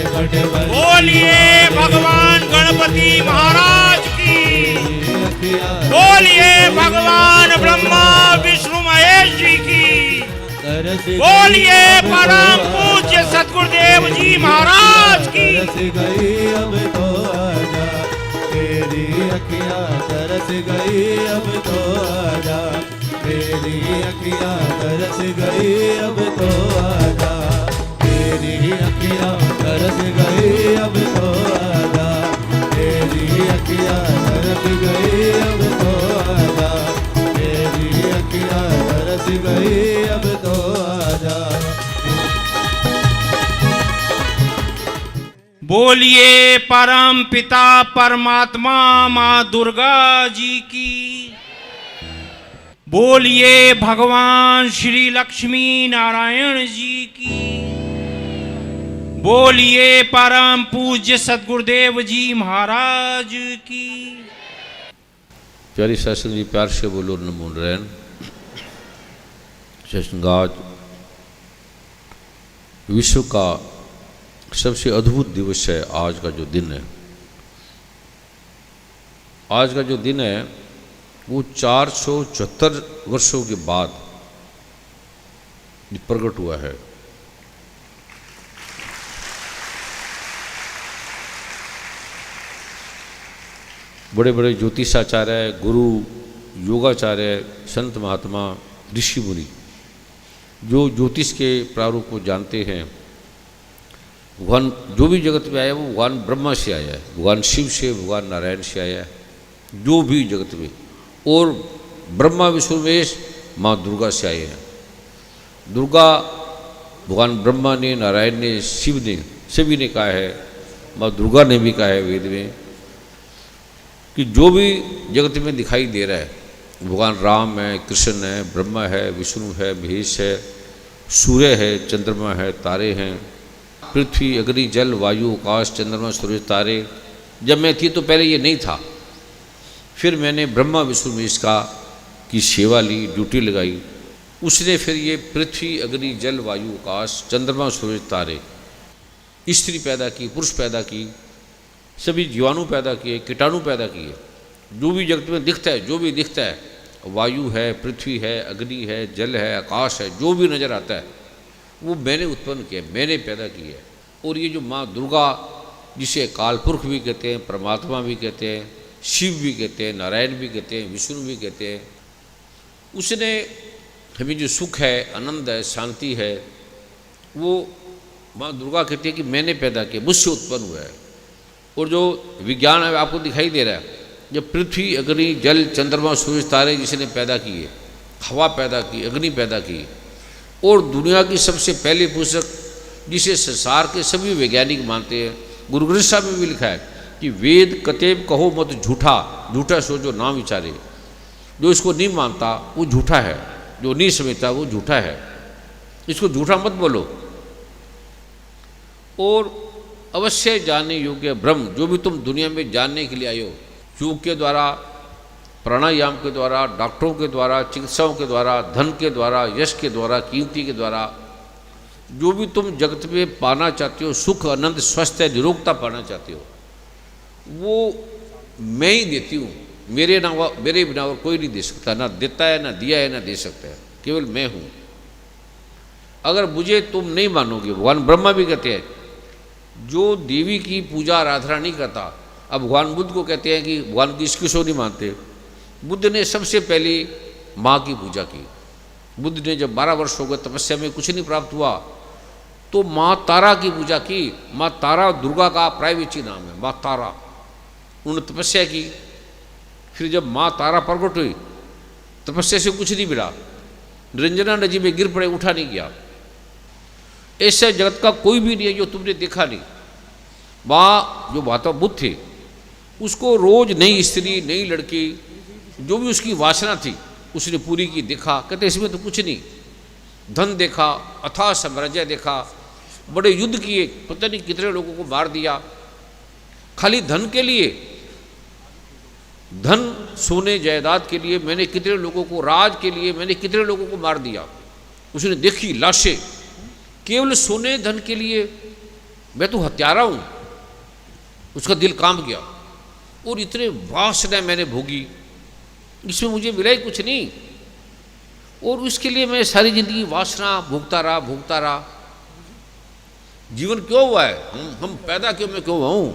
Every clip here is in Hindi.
बोलिए भगवान गणपति महाराज की, बोलिए भगवान ब्रह्मा विष्णु महेश जी की, बोलिए परम पूज्य सतगुरुदेव जी महाराज की। अब तो आजा तेरी अखियाँ तरस गई, अब तो आजा तेरी अखियाँ तरस गई, अब तो आजा तेरी अखियाँ तरस गई, अब तो आजा तेरी अखियाँ तरस गई, अब तो आजा तेरी अखियाँ तरस गई, अब तो आजा। बोलिए परम पिता परमात्मा माँ दुर्गा जी की, बोलिए भगवान श्री लक्ष्मी नारायण जी की, बोलिए परम पूज्य सतगुरुदेव जी महाराज की। प्यारी शासन जी प्यार से बोलो नमो नारायण। सत्संगाज विश्व का सबसे अद्भुत दिवस है आज का जो दिन है। आज का जो दिन है वो 474 वर्षों के बाद प्रकट हुआ है। बड़े बड़े ज्योतिषाचार्य, गुरु, योगाचार्य, संत महात्मा, ऋषि मुनि जो ज्योतिष के प्रारूप को जानते हैं, भगवान जो भी जगत में आया वो भगवान ब्रह्मा से आया है, भगवान शिव से, भगवान नारायण से आया है, जो भी जगत में, और ब्रह्मा विष्णु महेश माँ दुर्गा से आए हैं। दुर्गा भगवान ब्रह्मा ने, नारायण ने, शिव ने, सभी ने कहा है, माँ दुर्गा ने भी कहा है वेद में कि जो भी जगत में दिखाई दे रहा है, भगवान राम है, कृष्ण है, ब्रह्मा है, विष्णु है, महेश है, सूर्य है, चंद्रमा है, तारे हैं, पृथ्वी, अग्नि, जल, वायु, आकाश, चंद्रमा, सूर्य, तारे। जब मैं थी तो पहले ये नहीं था, फिर मैंने ब्रह्मा विष्णु महेश की सेवा ली, ड्यूटी लगाई, उसने फिर ये पृथ्वी, अग्नि, जल, वायु, आकाश, चंद्रमा, सूर्य, तारे, स्त्री पैदा की, पुरुष पैदा की, सभी जीवाणु पैदा किए, कीटाणु पैदा किए। जो भी जगत में दिखता है, जो भी दिखता है, वायु है, पृथ्वी है, अग्नि है, जल है, आकाश है, जो भी नज़र आता है वो मैंने उत्पन्न किया, मैंने पैदा किया है। और ये जो माँ दुर्गा, जिसे काल पुरुष भी कहते हैं, परमात्मा भी कहते हैं, शिव भी कहते हैं, नारायण भी कहते हैं, विष्णु भी कहते हैं, उसने हमें जो सुख है, आनंद है, शांति है, वो माँ दुर्गा कहती है कि मैंने पैदा किया, मुझसे उत्पन्न हुआ है। और जो विज्ञान है आपको दिखाई दे रहा है, जब पृथ्वी, अग्नि, जल, चंद्रमा, सूर्य, तारे जिसने पैदा किए, हवा पैदा की, अग्नि पैदा की, और दुनिया की सबसे पहली पुस्तक जिसे संसार के सभी वैज्ञानिक मानते हैं, गुरु ग्रंथ साहब में भी लिखा है कि वेद कतेब कहो मत झूठा, झूठा सो जो ना विचारे। जो इसको नहीं मानता वो झूठा है, जो नहीं समझता वो झूठा है, इसको झूठा मत बोलो। और अवश्य जानने योग्य ब्रह्म, जो भी तुम दुनिया में जानने के लिए आए हो, योग के द्वारा, प्राणायाम के द्वारा, डॉक्टरों के द्वारा, चिकित्साओं के द्वारा, धन के द्वारा, यश के द्वारा, कीर्ति के द्वारा, जो भी तुम जगत में पाना चाहते हो, सुख, आनंद, स्वास्थ्य, निरोगता पाना चाहते हो, वो मैं ही देती हूँ। मेरे बिना और कोई नहीं दे सकता, ना देता है, ना दिया है, ना दे सकता है, केवल मैं हूँ। अगर मुझे तुम नहीं मानोगे, भगवान ब्रह्मा भी कहते हैं जो देवी की पूजा आराधना नहीं करता। अब भगवान बुद्ध को कहते हैं कि भगवान की किसको नहीं मानते। बुद्ध ने सबसे पहले माँ की पूजा की। बुद्ध ने जब 12 वर्ष हो गए, तपस्या में कुछ नहीं प्राप्त हुआ, तो माँ तारा की पूजा की। माँ तारा दुर्गा का प्राइवेची नाम है, माँ तारा। उन्होंने तपस्या की। फिर जब माँ तारा प्रकट हुई, तपस्या से कुछ नहीं मिला, निरंजना नदी में गिर पड़े, उठा नहीं गया। ऐसे जगत का कोई भी नहीं है जो तुमने देखा नहीं। माँ जो महात्मा बुद्ध थे, उसको रोज नई स्त्री, नई लड़की, जो भी उसकी वासना थी उसने पूरी की। देखा, कहते इसमें तो कुछ नहीं। धन देखा, अथाह साम्राज्य देखा, बड़े युद्ध किए, पता नहीं कितने लोगों को मार दिया खाली धन के लिए। धन, सोने, जायदाद के लिए मैंने कितने लोगों को, राज के लिए मैंने कितने लोगों को मार दिया। उसने देखी लाशें, केवल सोने धन के लिए मैं तो हत्यारा हूँ। उसका दिल कांप गया और इतने वासना मैंने भोगी, इसमें मुझे मिला ही कुछ नहीं, और उसके लिए मैं सारी जिंदगी वासना भोगता रहा। जीवन क्यों हुआ है, हम पैदा क्यों, मैं क्यों हुआ हूँ?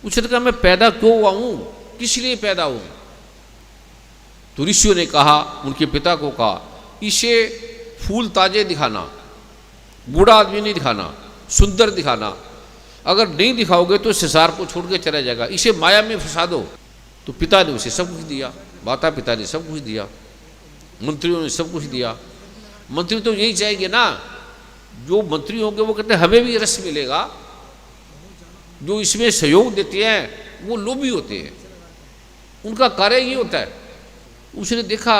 उसने कहा मैं पैदा क्यों हुआ हूँ, किस लिए पैदा हूँ? तो ऋषियों ने कहा, उनके पिता को कहा, इसे फूल ताजे दिखाना, बूढ़ा आदमी नहीं दिखाना, सुंदर दिखाना। अगर नहीं दिखाओगे तो संसार को छोड़ के चला जाएगा, इसे माया में फंसा दो। तो पिता ने उसे सब कुछ दिया, माता पिता ने सब कुछ दिया, मंत्रियों ने सब कुछ दिया। मंत्री तो यही चाहेंगे ना, जो मंत्री होंगे वो कहते हैं हमें भी रस मिलेगा। जो इसमें सहयोग देते हैं वो लोभी होते हैं, उनका कार्य ये होता है। उसने देखा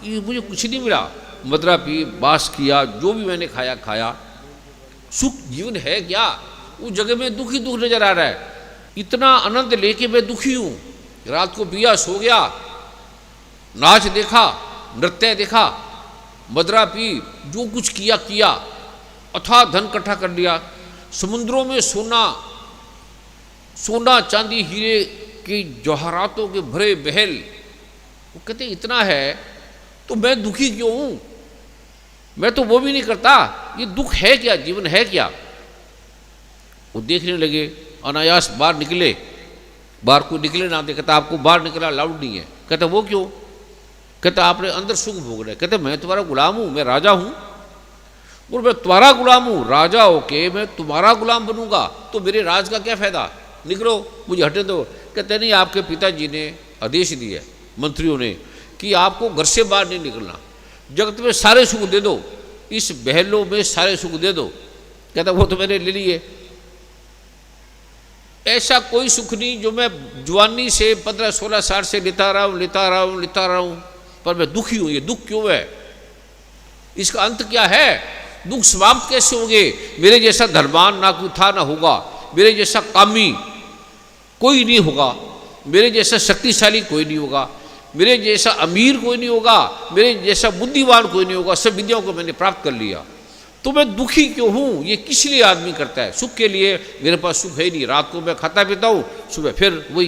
ये मुझे कुछ नहीं मिला, मदरा पी, बास किया, जो भी मैंने खाया, सुख जीवन है क्या? उस जगह में दुख ही दुख नजर आ रहा है। इतना आनंद लेके मैं दुखी हूँ। रात को पिया, सो गया, नाच देखा, नृत्य देखा, मदरा पी, जो कुछ किया, अथाह धन इकट्ठा कर लिया, समुद्रों में सोना चांदी हीरे की जवाहरातों के भरे महल। वो कहते इतना है तो मैं दुखी क्यों हूँ? मैं तो वो भी नहीं करता, ये दुख है क्या, जीवन है क्या? वो देखने लगे, अनायास बाहर निकले, बाहर को निकले ना दे। कहता आपको बाहर निकला अलाउड नहीं है। कहता वो क्यों? कहता आपने अंदर सुख भोग रहे। कहते मैं तुम्हारा गुलाम हूँ, मैं राजा हूँ, और मैं तुम्हारा गुलाम हूँ, राजा होके मैं तुम्हारा गुलाम बनूंगा तो मेरे राज का क्या फायदा? निकलो, मुझे हटे दो। कहते नहीं, आपके पिताजी ने आदेश दिया, मंत्रियों ने, कि आपको घर से बाहर नहीं निकलना, जगत में सारे सुख दे दो, इस बहलों में सारे सुख दे दो। कहता वो तो मैंने ले लिए, ऐसा कोई सुख नहीं जो मैं जवानी से 15-16 साल से लेता रहा हूँ, पर मैं दुखी हूँ। ये दुख क्यों है? इसका अंत क्या है? दुख समाप्त कैसे होंगे? मेरे जैसा धनवान ना कोई था ना होगा, मेरे जैसा कामी कोई नहीं होगा, मेरे जैसा शक्तिशाली कोई नहीं होगा, मेरे जैसा अमीर कोई नहीं होगा, मेरे जैसा बुद्धिमान कोई नहीं होगा। सब विद्याओं को मैंने प्राप्त कर लिया, तो मैं दुखी क्यों हूँ? ये किस लिए आदमी करता है? सुख के लिए। मेरे पास सुख है नहीं, रात को मैं खाता पीता हूँ, सुबह फिर वही।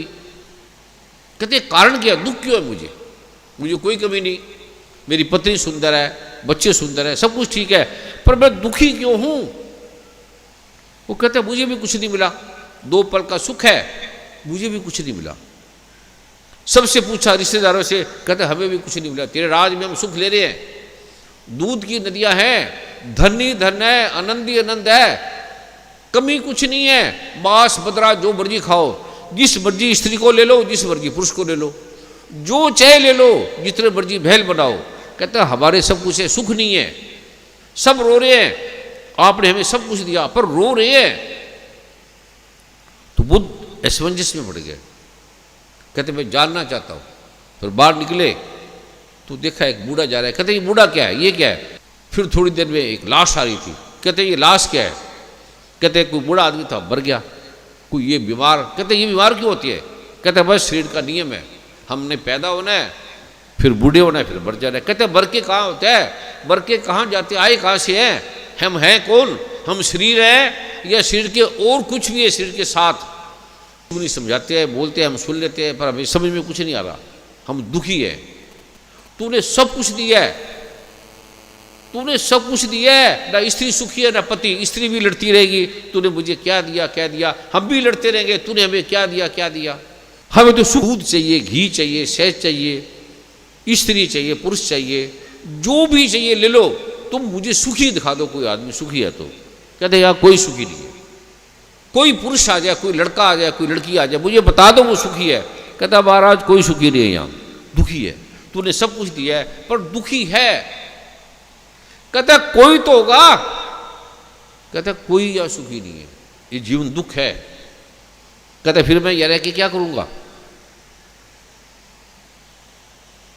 कहते कारण क्या, दुख क्यों है? मुझे कोई कमी नहीं, मेरी पत्नी सुंदर है, बच्चे सुंदर है, सब कुछ ठीक है, पर मैं दुखी क्यों हूँ? वो कहते मुझे भी कुछ नहीं मिला, 2 पल का सुख है, मुझे भी कुछ नहीं मिला। सबसे पूछा, रिश्तेदारों से, कहते हमें भी कुछ नहीं मिला। तेरे राज में हम सुख ले रहे हैं, दूध की नदियां हैं, धन ही धन है, आनंद ही आनंद है, कमी कुछ नहीं है। मांस बदरा जो मर्जी खाओ, जिस मर्जी स्त्री को ले लो, जिस मर्जी पुरुष को ले लो, जो चाहे ले लो, जितने मर्जी महल बनाओ। कहते हमारे सब कुछ है, सुख नहीं है। सब रो रहे हैं, आपने हमें सब कुछ दिया, पर रो रहे हैं। तो बुद्ध असमंजस में पड़ गए। कहते मैं जानना चाहता हूँ। फिर बाहर निकले तो देखा एक बूढ़ा जा रहा है। कहते ये बूढ़ा क्या है, ये क्या है? फिर थोड़ी देर में एक लाश आ रही थी। कहते ये लाश क्या है? कहते कोई बूढ़ा आदमी था, मर गया। कोई ये बीमार। कहते ये बीमार क्यों होती है? कहते बस शरीर का नियम है, हमने पैदा होना है, फिर बूढ़े होना है, फिर मर जाना है। कहते मर के कहाँ होता है? मर के कहाँ जाते, आए कहाँ से हैं? हम हैं कौन? हम शरीर है या शरीर के और कुछ भी है शरीर के साथ? नहीं समझाते हैं, बोलते हैं, हम सुन लेते हैं, पर हमें समझ में कुछ नहीं आ रहा। हम दुखी है। तूने सब कुछ दिया है, तूने सब कुछ दिया है, ना स्त्री सुखी है ना पति। स्त्री भी लड़ती रहेगी, तूने मुझे क्या दिया क्या दिया। हम भी लड़ते रहेंगे, तूने हमें क्या दिया क्या दिया। हमें तो दूध चाहिए, घी चाहिए, शहद चाहिए, स्त्री चाहिए, पुरुष चाहिए, जो भी चाहिए ले लो। तुम मुझे सुखी दिखा दो, कोई आदमी सुखी है तो। कहते यार कोई सुखी नहीं है। कोई पुरुष आ जाए, कोई लड़का आ जाए, कोई लड़की आ जाए, मुझे बता दो वो सुखी है। कहता महाराज कोई सुखी नहीं है, यहाँ दुखी है। तूने सब कुछ दिया है पर दुखी है। कहता कोई तो होगा। कहता कोई या सुखी नहीं है, ये जीवन दुख है। कहता फिर मैं यह रह के क्या करूंगा?